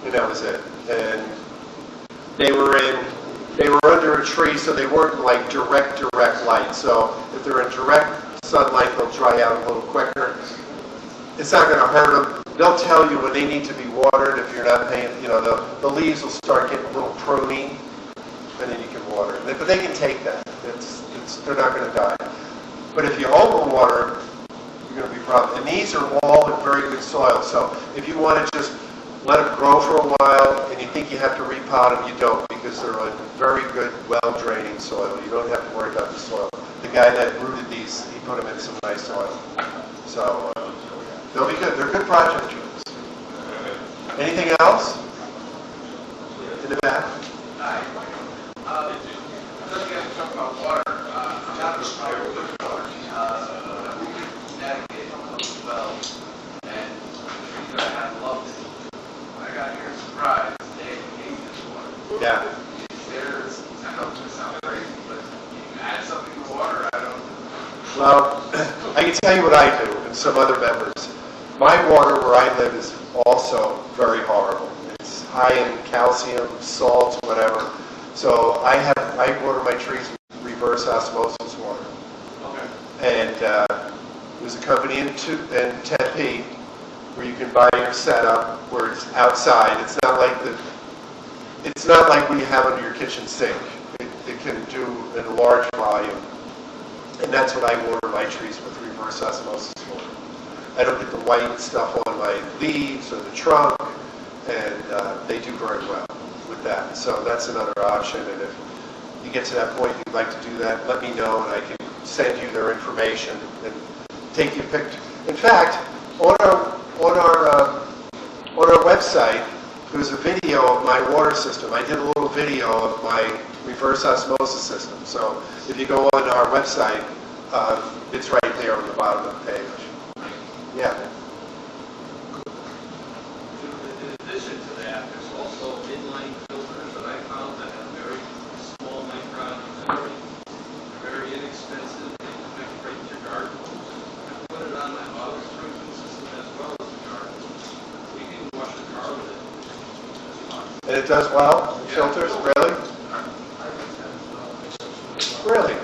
And that was it. And they were under a tree, so they weren't like direct light. So if they're in direct sunlight, they'll dry out a little quicker. It's not going to hurt them. They'll tell you when they need to be watered if you're not paying, the leaves will start getting a little pruny, and then you can water them. But they can take that. They're not going to die. But if you overwater, you're going to be problem. And these are all in very good soil. So if you want to just let them grow for a while, and you think you have to repot them, you don't, because they're in very good, well-draining soil. You don't have to worry about the soil. The guy that rooted these, he put them in some nice soil. So they'll be good. They're good project trees. Anything else? In the back? Hi. Just again, talking about water, I'm not familiar with water. We could navigate well, and the trees that I have loved it. When I got here, surprised, they hate this water. Yeah. I know it's going to sound crazy, but you can add something to water, I don't. Well, I can tell you what I do and some other members. My water where I live is also very horrible. It's high in calcium, salts, whatever. So I water my trees with reverse osmosis water. Okay. And there's a company in Tempe where you can buy your setup where it's outside. It's not like what you have under your kitchen sink. It can do in a large volume. And that's what I water my trees with, reverse osmosis water. I don't get the white stuff on my leaves or the trunk, and they do very well with that. So that's another option. And if you get to that point you'd like to do that, let me know, and I can send you their information and take you a picture. In fact, on our website, there was a video of my water system. I did a little video of my reverse osmosis system. So if you go on our website, it's right there on the bottom of the page. Yeah. In addition to that, there's also inline filters that I found that have very small micron absorption. They're very inexpensive. They connect right to your garden hose. I put it on my auto sprinkling system as well as the garden hose. You can wash the car with it. And it does well? It filters? Really? Really?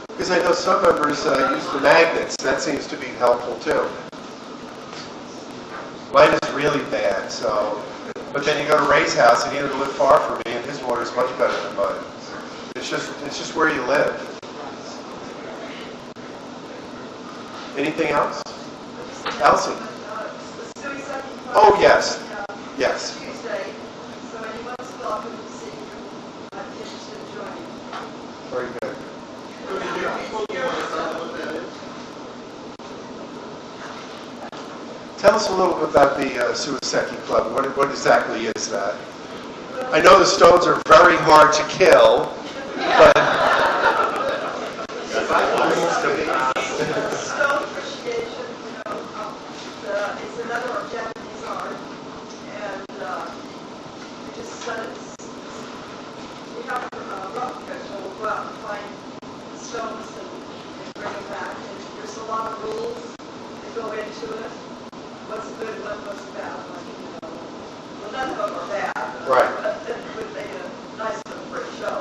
Because I know some members use the magnets. That seems to be helpful too. Mine is really bad, so. But then you go to Ray's house and he doesn't live far from me, and his water is much better than mine. It's just where you live. Anything else? Elsie? Oh, yes. Yes. Tuesday, so anyone's welcome to see you. I'm interested in joining. Very good. Tell us a little bit about the Suiceki Club. What exactly is that? I know the stones are very hard to kill, but... Stone appreciation, it's another of Japanese art, and we just we have a rough schedule. We'll go out and find stones and bring them back. And there's a lot of rules that go into it. What's good, what's bad. Well, none of them are bad. Right. But it would make a nice one for a show.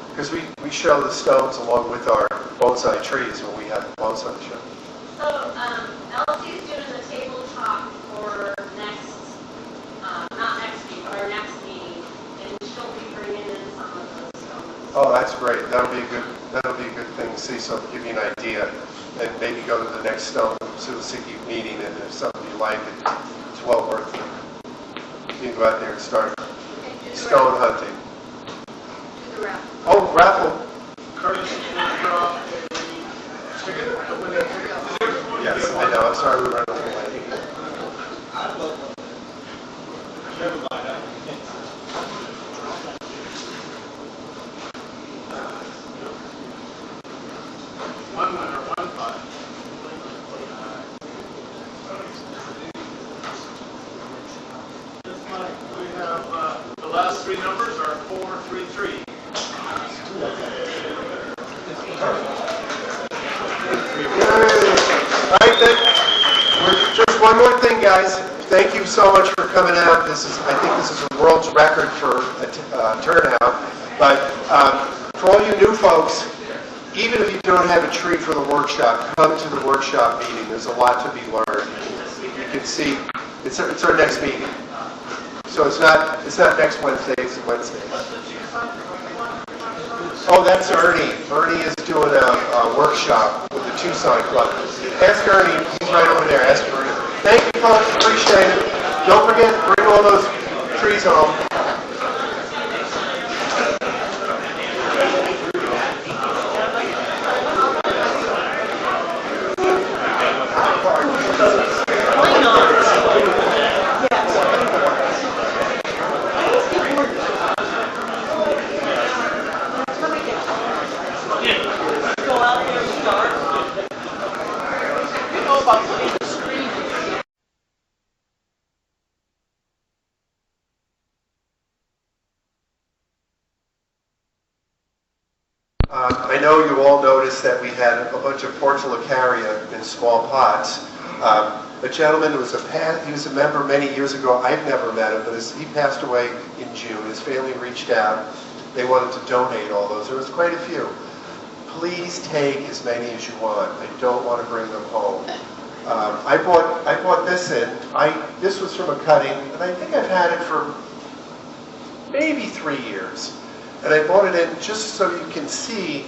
Because we show the stones along with our bonsai trees when we have the bonsai show. So, Elsie's doing the tabletop for next, not next week, but our next meeting, and she'll be bringing in some of those stones. Oh, that's great. That'll be a good thing to see. So it'll give you an idea, and maybe go to the next stone Suiceki meeting, and if something you like, it's well worth it. You can go out there and start stone hunting. Do the raffle. Oh, raffle. Yes, I know. I'm sorry we ran a little late. One winner, one pot. We have, the last three numbers are 433. All right, just one more thing, guys. Thank you so much for coming out. I think this is a world's record for turnout. But for all you new folks, even if you don't have a tree for the workshop, come to the workshop meeting. There's a lot to be learned. You can see it's our next meeting. So it's not next Wednesday. It's Wednesday. Oh, that's Ernie. Ernie is doing a workshop with the Tucson Club. Ask Ernie. He's right over there. Ask Ernie. Thank you, folks. Appreciate it. Don't forget, bring all those trees home. I know you all noticed that we had a bunch of Portulacaria in small pots. A gentleman he was a member many years ago. I've never met him, but he passed away in June. His family reached out. They wanted to donate all those. There was quite a few. Please take as many as you want. I don't want to bring them home. I bought this in. This was from a cutting, and I think I've had it for maybe 3 years. And I bought it in just so you can see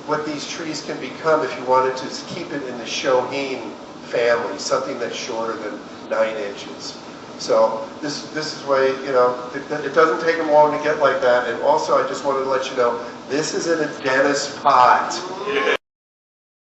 what these trees can become if you wanted to keep it in the Shohin family, something that's shorter than 9 inches. So this is why, it doesn't take them long to get like that. And also, I just wanted to let you know, this is in a dentist pot.